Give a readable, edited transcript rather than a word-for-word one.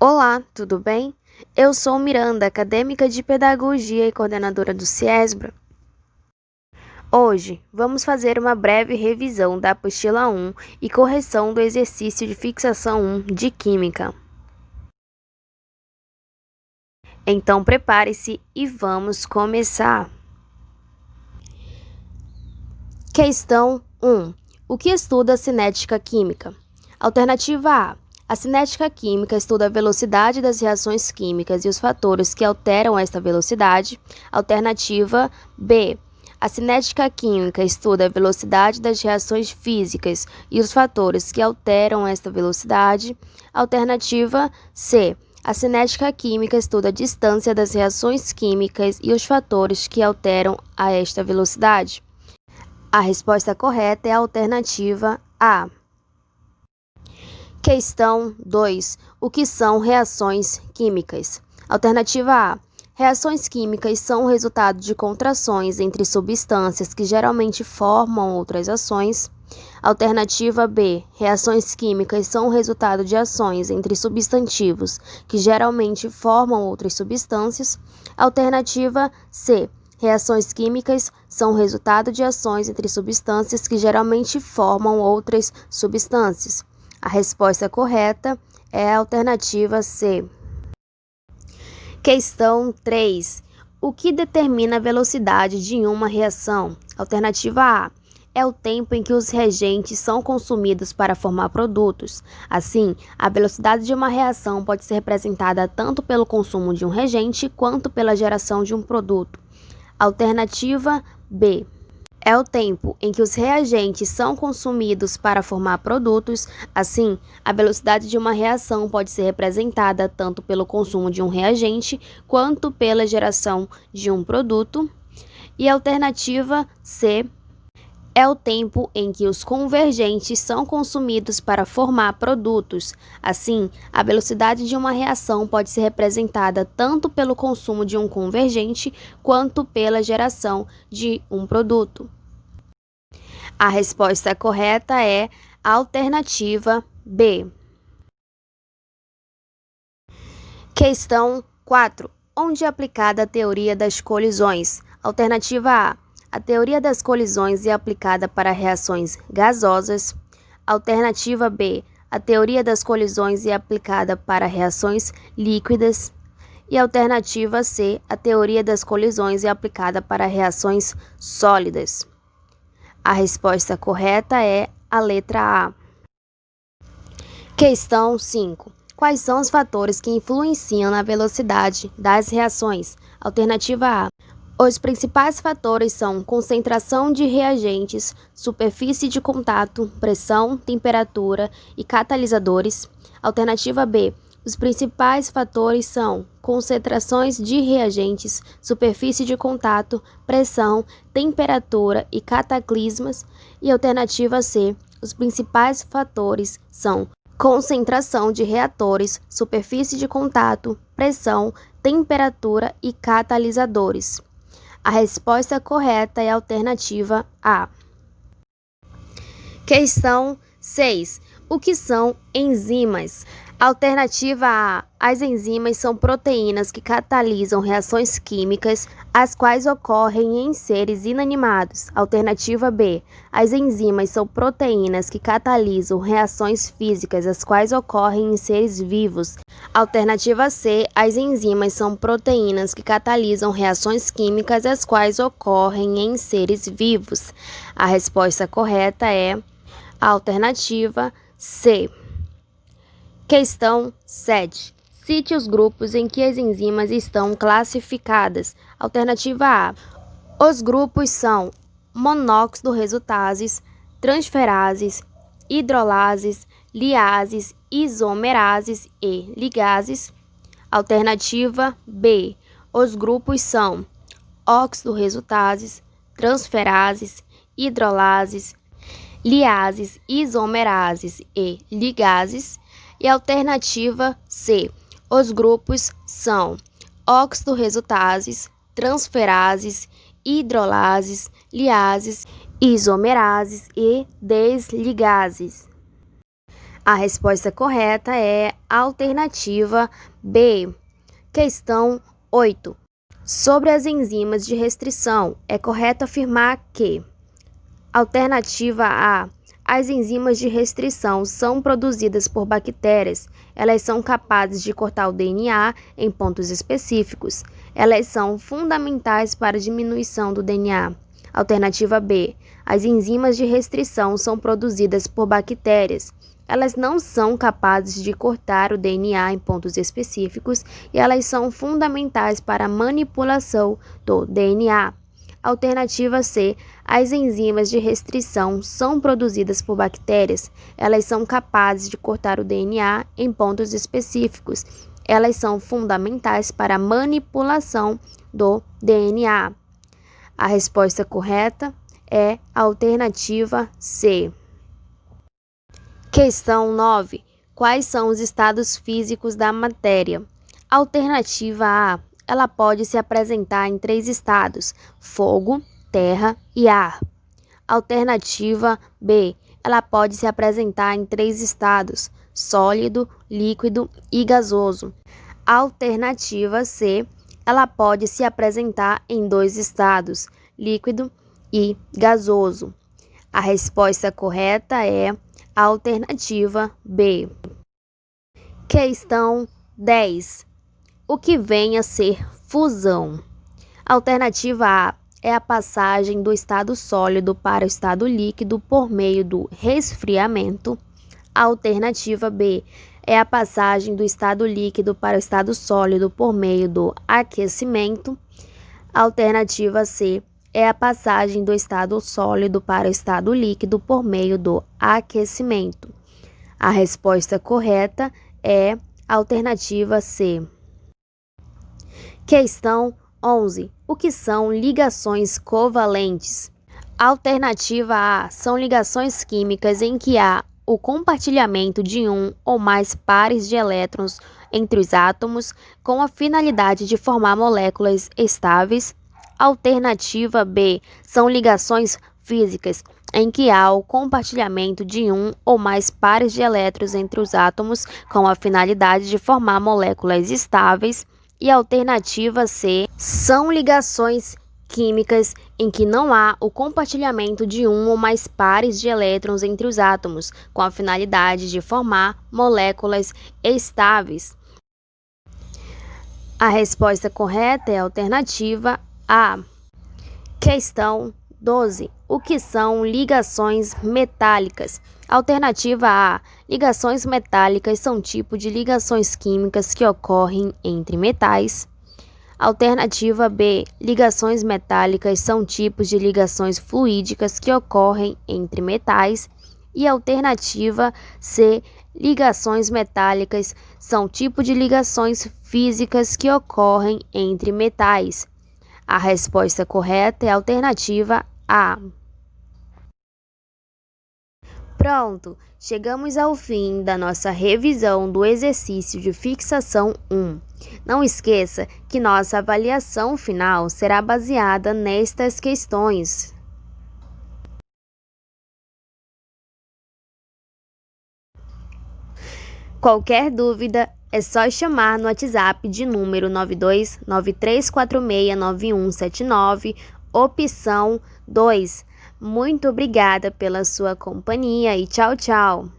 Olá, tudo bem? Eu sou Miranda, acadêmica de Pedagogia e coordenadora do CIESBRA. Hoje, vamos fazer uma breve revisão da apostila 1 e correção do exercício de fixação 1 de Química. Então, prepare-se e vamos começar. Questão 1. O que estuda a cinética química? Alternativa A. A cinética química estuda a velocidade das reações químicas e os fatores que alteram esta velocidade. Alternativa B. A cinética química estuda a velocidade das reações físicas e os fatores que alteram esta velocidade. Alternativa C. A cinética química estuda a distância das reações químicas e os fatores que alteram a esta velocidade. A resposta correta é a alternativa A. Questão 2. O que são reações químicas? Alternativa A. Reações químicas são o resultado de contrações entre substâncias que geralmente formam outras ações. Alternativa B. Reações químicas são o resultado de ações entre substantivos que geralmente formam outras substâncias. Alternativa C. Reações químicas são o resultado de ações entre substâncias que geralmente formam outras substâncias. A resposta correta é a alternativa C. Questão 3. O que determina a velocidade de uma reação? Alternativa A. É o tempo em que os reagentes são consumidos para formar produtos. Assim, a velocidade de uma reação pode ser representada tanto pelo consumo de um reagente quanto pela geração de um produto. Alternativa B. É o tempo em que os reagentes são consumidos para formar produtos. Assim, a velocidade de uma reação pode ser representada tanto pelo consumo de um reagente quanto pela geração de um produto. E a alternativa C. É o tempo em que os convergentes são consumidos para formar produtos. Assim, a velocidade de uma reação pode ser representada tanto pelo consumo de um convergente quanto pela geração de um produto. A resposta correta é a alternativa B. Questão 4. Onde é aplicada a teoria das colisões? Alternativa A. A teoria das colisões é aplicada para reações gasosas. Alternativa B. A teoria das colisões é aplicada para reações líquidas. E alternativa C. A teoria das colisões é aplicada para reações sólidas. A resposta correta é a letra A. Questão 5. Quais são os fatores que influenciam na velocidade das reações? Alternativa A. Os principais fatores são concentração de reagentes, superfície de contato, pressão, temperatura e catalisadores. Alternativa B. Os principais fatores são concentrações de reagentes, superfície de contato, pressão, temperatura e cataclismas. E alternativa C. Os principais fatores são concentração de reatores, superfície de contato, pressão, temperatura e catalisadores. A resposta correta é a alternativa A. Questão 6. O que são enzimas? Alternativa A. As enzimas são proteínas que catalisam reações químicas, as quais ocorrem em seres inanimados. Alternativa B. As enzimas são proteínas que catalisam reações físicas, as quais ocorrem em seres vivos. Alternativa C. As enzimas são proteínas que catalisam reações químicas, as quais ocorrem em seres vivos. A resposta correta é a alternativa C. Questão 7. Cite os grupos em que as enzimas estão classificadas. Alternativa A. Os grupos são monóxido resultases, transferases, hidrolases, liases, isomerases e ligases. Alternativa B. Os grupos são óxido resultases, transferases, hidrolases, liases, isomerases e ligases. E alternativa C. Os grupos são óxido resultases, transferases, hidrolases, liases, isomerases e desligases. A resposta correta é a alternativa B. Questão 8. Sobre as enzimas de restrição, é correto afirmar que: alternativa A. As enzimas de restrição são produzidas por bactérias. Elas são capazes de cortar o DNA em pontos específicos. Elas são fundamentais para a diminuição do DNA. Alternativa B. As enzimas de restrição são produzidas por bactérias. Elas não são capazes de cortar o DNA em pontos específicos e elas são fundamentais para a manipulação do DNA. Alternativa C. As enzimas de restrição são produzidas por bactérias. Elas são capazes de cortar o DNA em pontos específicos. Elas são fundamentais para a manipulação do DNA. A resposta correta é a alternativa C. Questão 9. Quais são os estados físicos da matéria? Alternativa A. Ela pode se apresentar em 3 estados: fogo, terra e ar. Alternativa B. Ela pode se apresentar em 3 estados: sólido, líquido e gasoso. Alternativa C. Ela pode se apresentar em 2 estados: líquido e gasoso. A resposta correta é a alternativa B. Questão 10. O que vem a ser fusão? Alternativa A é a passagem do estado sólido para o estado líquido por meio do resfriamento. Alternativa B é a passagem do estado líquido para o estado sólido por meio do aquecimento. Alternativa C é a passagem do estado sólido para o estado líquido por meio do aquecimento. A resposta correta é a alternativa C. Questão 11. O que são ligações covalentes? Alternativa A são ligações químicas em que há o compartilhamento de um ou mais pares de elétrons entre os átomos com a finalidade de formar moléculas estáveis. Alternativa B são ligações físicas em que há o compartilhamento de um ou mais pares de elétrons entre os átomos com a finalidade de formar moléculas estáveis. E alternativa C são ligações químicas em que não há o compartilhamento de um ou mais pares de elétrons entre os átomos, com a finalidade de formar moléculas estáveis. A resposta correta é a alternativa A. Questão 12. O que são ligações metálicas? Alternativa A. Ligações metálicas são tipo de ligações químicas que ocorrem entre metais. Alternativa B. Ligações metálicas são tipos de ligações fluídicas que ocorrem entre metais. E alternativa C. Ligações metálicas são tipo de ligações físicas que ocorrem entre metais. A resposta correta é a alternativa A. Pronto, chegamos ao fim da nossa revisão do exercício de fixação 1. Não esqueça que nossa avaliação final será baseada nestas questões. Qualquer dúvida, é só chamar no WhatsApp de número 9293469179, opção 2. Muito obrigada pela sua companhia e tchau, tchau!